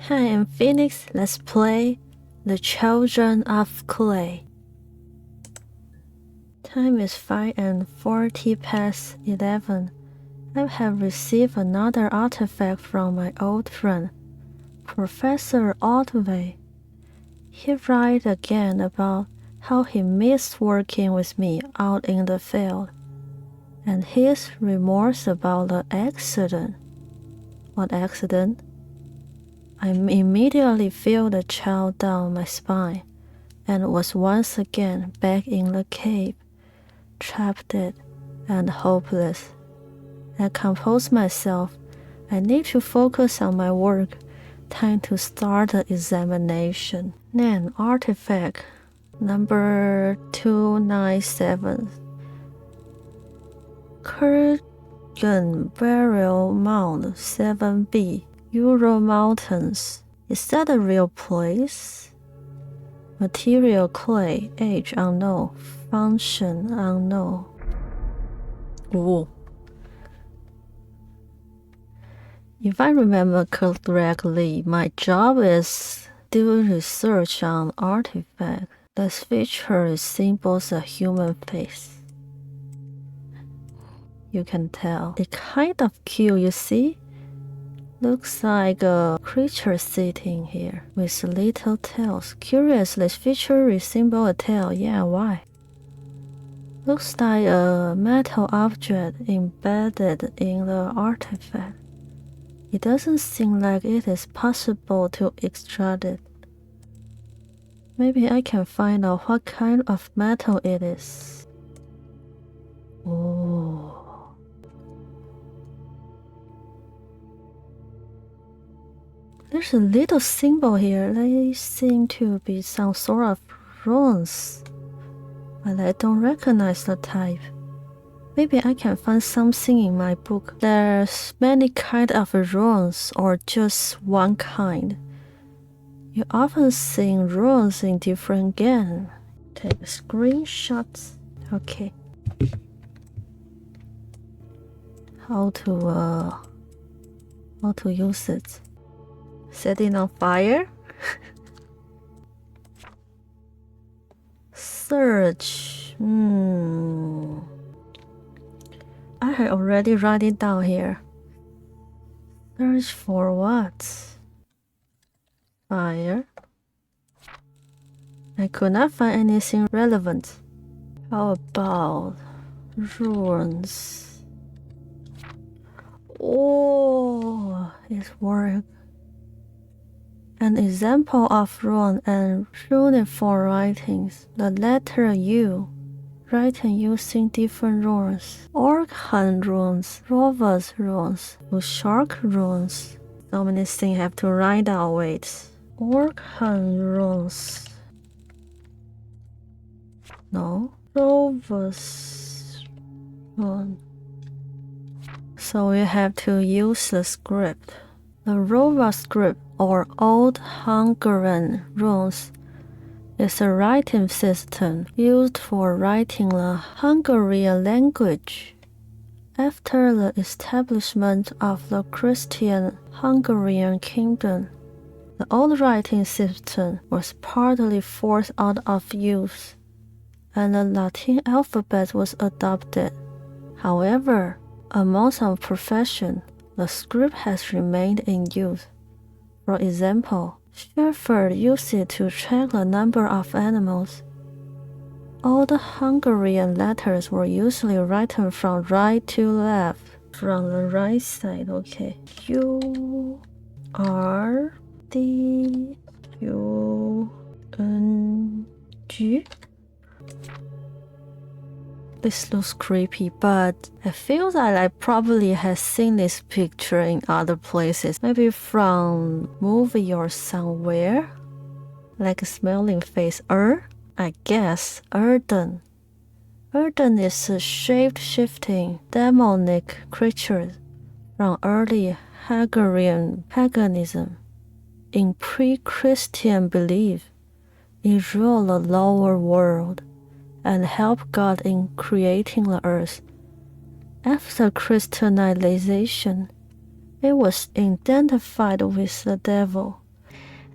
Hi, I'm Phoenix. Let's play The Children of Clay. Time is 5:40 past 11. I have received another artifact from my old friend, Professor Otway. He writes again about how he missed working with me out in the field, and his remorse about the accident. What accident? I immediately felt a chill down my spine and was once again back in the cave, trapped and hopeless. I composed myself. I need to focus on my work. Time to start the examination. Name artifact number 297. Kurgan Burial Mound 7B, Ural Mountains. Is that a real place? Material clay, age unknown, function unknown. Ooh. If I remember correctly, my job is do research on artifacts that feature symbols of human face. You can tell. It's kind of cute, you see? Looks like a creature sitting here with little tails. Curiously, feature resemble a tail. Yeah, why? Looks like a metal object embedded in the artifact. It doesn't seem like it is possible to extract it. Maybe I can find out what kind of metal it is. Oh. There's a little symbol here. They seem to be some sort of runes, but I don't recognize the type. Maybe I can find something in my book. There's many kinds of runes or just one kind. You often see runes in different games. Take screenshots. Okay. How to use it? Set it on fire. Search. I had already write it down here. Search for what? Fire. I could not find anything relevant. How about runes? Oh, it worked. An example of rune and runiform writings. The letter U, written using different runes. Orkhan runes, Rovers runes, Shark runes. So many things I have to write down. Wait. Orkhan runes. No. Rovers rune. So we have to use the script. The Rover script, or Old Hungarian runes, is a writing system used for writing the Hungarian language. After the establishment of the Christian Hungarian kingdom, the old writing system was partly forced out of use, and the Latin alphabet was adopted. However, among some professions, the script has remained in use. For example, shepherds used it to track the number of animals. All the Hungarian letters were usually written from right to left. From the right side, okay. U R D U N G. This looks creepy, but I feel that I probably have seen this picture in other places, maybe from movie or somewhere. Like a smiling face. I guess Erden. Erden is a shape-shifting, demonic creature from early Hungarian paganism. In pre-Christian belief, it ruled the lower world and helped God in creating the earth. After Christianization, it was identified with the devil,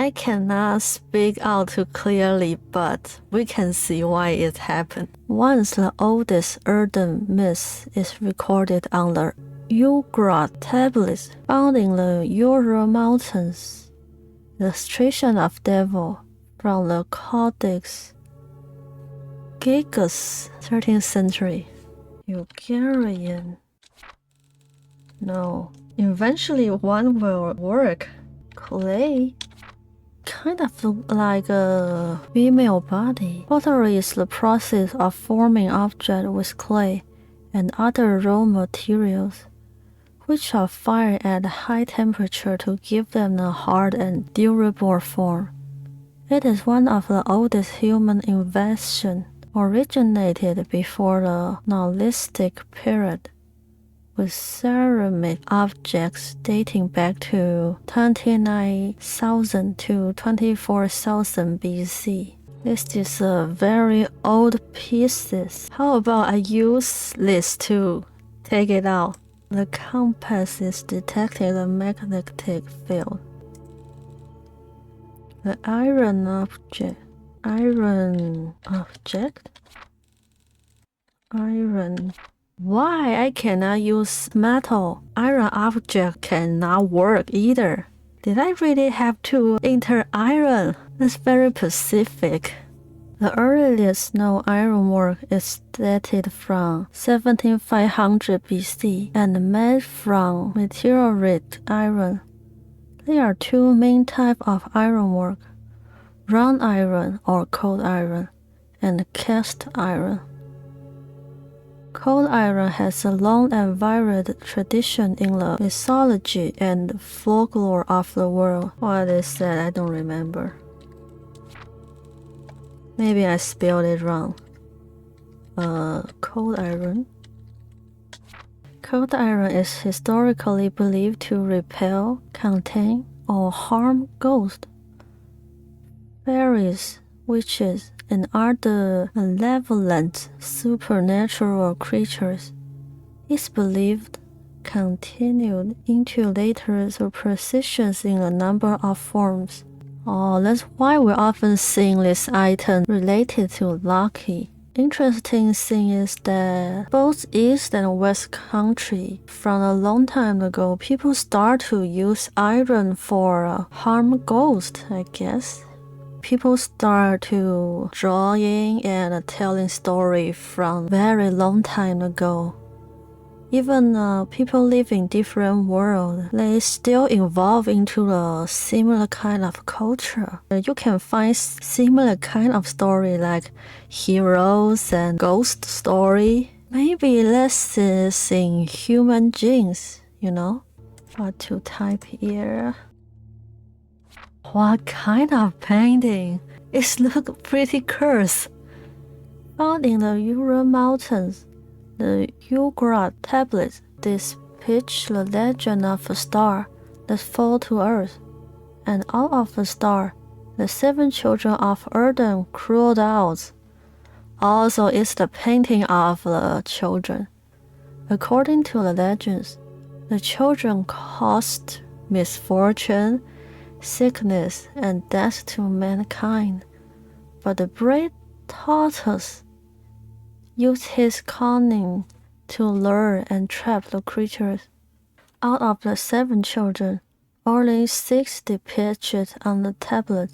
I cannot speak out too clearly, but we can see why it happened. Once the oldest earthen myth is recorded on the Ugrad tablets found in the Ural Mountains. The illustration of devil from the Codex Gigas, 13th century. Bulgarian. No. Eventually one will work. Clay. Kind of look like a female body. Pottery is the process of forming objects with clay and other raw materials, which are fired at high temperature to give them a hard and durable form. It is one of the oldest human inventions, originated before the Neolithic period, with ceramic objects dating back to 29,000 to 24,000 BC. This is a very old piece. How about I use this to take it out? The compass is detecting a magnetic field. The iron object. Why I cannot use metal? Iron object cannot work either. Did I really have to enter iron? That's very specific. The earliest known ironwork is dated from 1700 BC and made from meteorite iron. There are two main types of ironwork: round iron or cold iron, and cast iron. Cold iron has a long and varied tradition in the mythology and folklore of the world. What is that? I don't remember. Maybe I spelled it wrong. Cold iron. Cold iron is historically believed to repel, contain, or harm ghosts, fairies, witches, and other malevolent supernatural creatures. It's believed continued into later superstitions in a number of forms. Oh, that's why we often see this item related to lucky. Interesting thing is that both East and West country, from a long time ago, people start to use iron for harm ghosts, I guess. People start to drawing and telling story from very long time ago. Even people live in different worlds, they still evolve into a similar kind of culture. You can find similar kind of story like heroes and ghost story. Maybe this is in human genes, you know? What to type here? What kind of painting? It looks pretty cursed. Found in the Ural Mountains, the Ugrad tablets depict the legend of a star that falls to earth, and out of the star, the 7 children of Eden crawled out. Also, it's the painting of the children. According to the legends, the children caused misfortune, sickness, and death to mankind, but the brave tortoise used his cunning to lure and trap the creatures. Out of the 7 children, only 6 depicted on the tablet.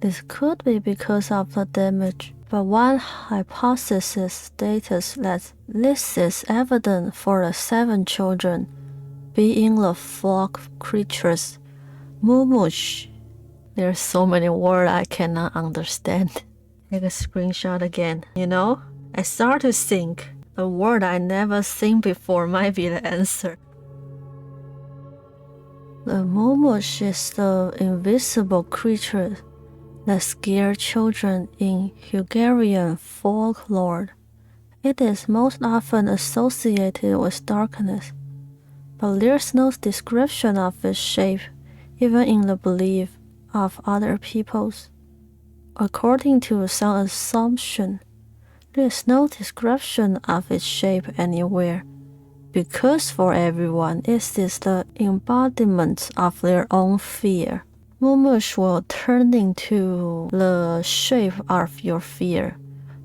This could be because of the damage, but one hypothesis states that this is evident for the 7 children being the folk creatures. Mumush. There's so many words I cannot understand. Take a screenshot again. You know, I start to think a word I never seen before might be the answer. The Mumush is the invisible creature that scare children in Hungarian folklore. It is most often associated with darkness, but there's no description of its shape, even in the belief of other peoples. According to some assumption, there is no description of its shape anywhere, because for everyone it is the embodiment of their own fear. Mumush will turn into the shape of your fear.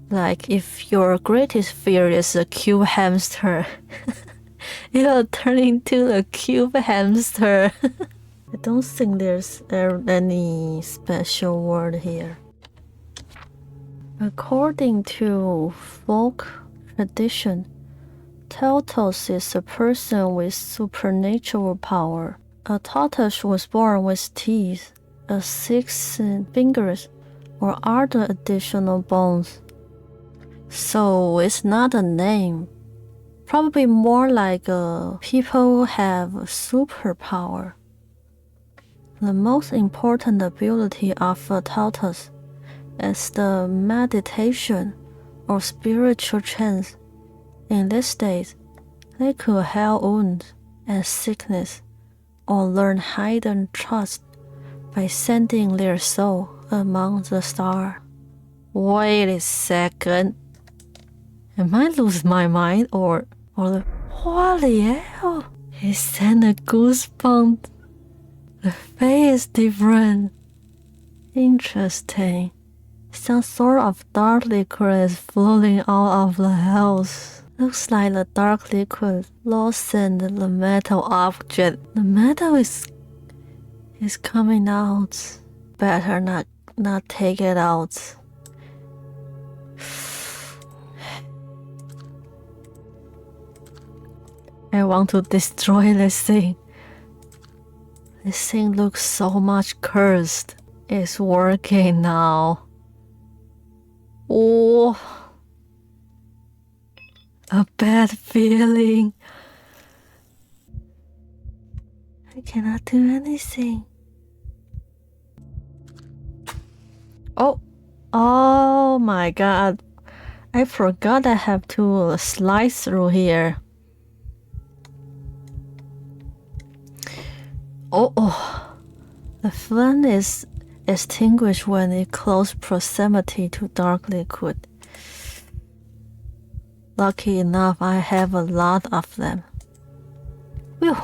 Like if your greatest fear is a cube hamster, it will turn into a cube hamster. I don't think there's any special word here. According to folk tradition, Teltos is a person with supernatural power. A tortoise was born with teeth, 6 fingers, or other additional bones. So it's not a name. Probably more like people have superpower. The most important ability of a tortoise is the meditation or spiritual trance. In this state, they could heal wounds and sickness or learn hidden trust by sending their soul among the stars. Wait a second. Am I losing my mind or what the hell? It sent a goosebump. The face is different. Interesting. Some sort of dark liquid is flowing out of the house. Looks like the dark liquid loosened the metal object. The metal is coming out. Better not take it out. I want to destroy this thing. This thing looks so much cursed. It's working now. Oh, a bad feeling. I cannot do anything. Oh my god. I forgot I have to slide through here. The flame is extinguished when in close proximity to dark liquid. Lucky enough, I have a lot of them. Whew.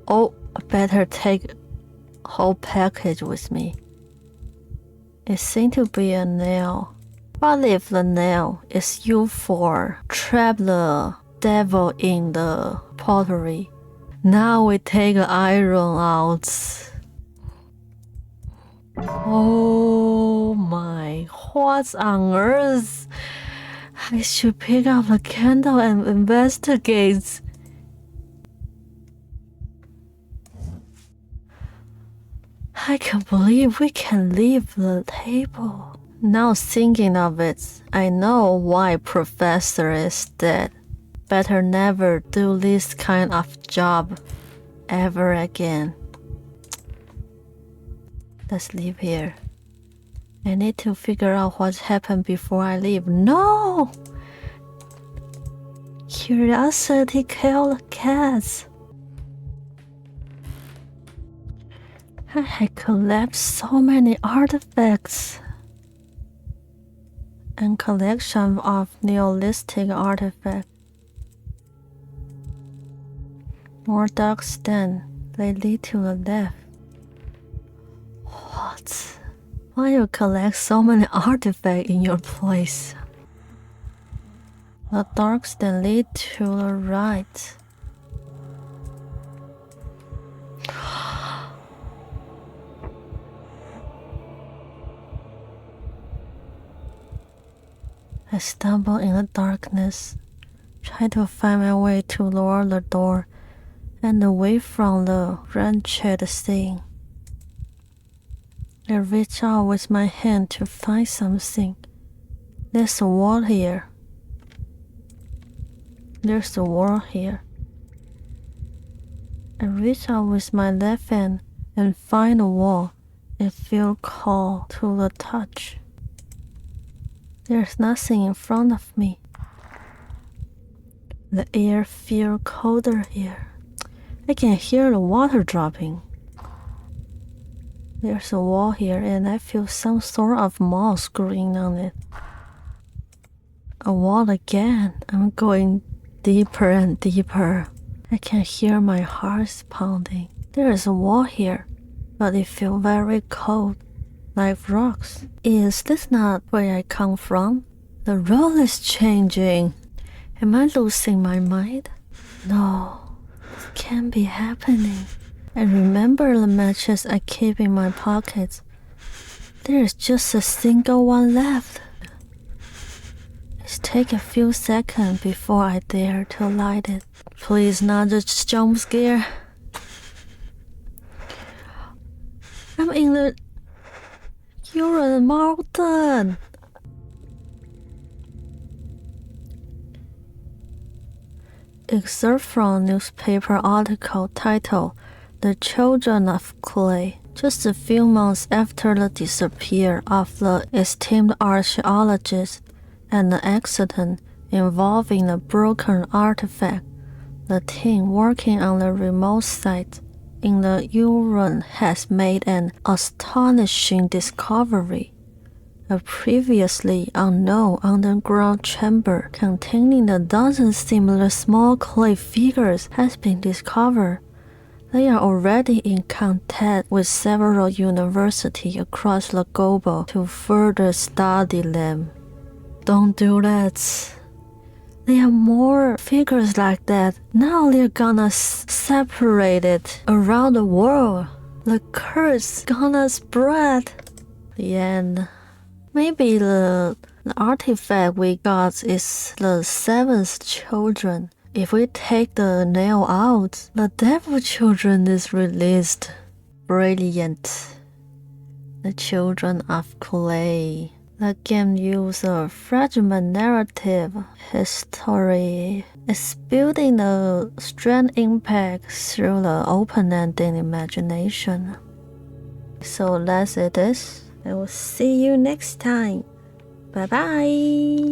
I better take whole package with me. It seems to be a nail. What if the nail is used for trap the devil in the pottery? Now we take iron out. Oh my, what on earth? I should pick up a candle and investigate. I can't believe we can leave the table. Now thinking of it, I know why Professor is dead. Better never do this kind of job ever again. Let's leave here. I need to figure out what happened before I leave. No! Curiosity killed the cats. I collect so many artifacts and collection of Neolithic artifacts. More dark stand. They lead to the left. What? Why you collect so many artifacts in your place? The dark stand lead to the right. I stumble in the darkness, try to find my way to lower the door and away from the wretched thing. I reach out with my hand to find something. There's a wall here. There's a wall here. I reach out with my left hand and find a wall. It feels cold to the touch. There's nothing in front of me. The air feels colder here. I can hear the water dropping. There's a wall here and I feel some sort of moss growing on it. A wall again. I'm going deeper and deeper. I can hear my heart pounding. There is a wall here, but it feels very cold, like rocks. Is this not where I come from? The road is changing. Am I losing my mind? No, this can't be happening. I remember the matches I keep in my pockets. There is just a single one left. It takes a few seconds before I dare to light it. Please not just jump scare. I'm in the Uran Mountain. Excerpt from newspaper article titled The Children of Clay. Just a few months after the disappearance of the esteemed archaeologist and the accident involving the broken artefact, the team working on the remote site in the Uran has made an astonishing discovery. A previously unknown underground chamber containing a dozen similar small clay figures has been discovered. They are already in contact with several universities across the globe to further study them. Don't do that. There are more figures like that. Now they're gonna separate it around the world. The curse gonna spread. The end. Maybe the artifact we got is the seventh children. If we take the nail out, the devil children is released. Brilliant. The children of clay. The game uses a fragment narrative history. It's building a strange impact through the open-ended imagination. So that's it. I will see you next time. Bye bye.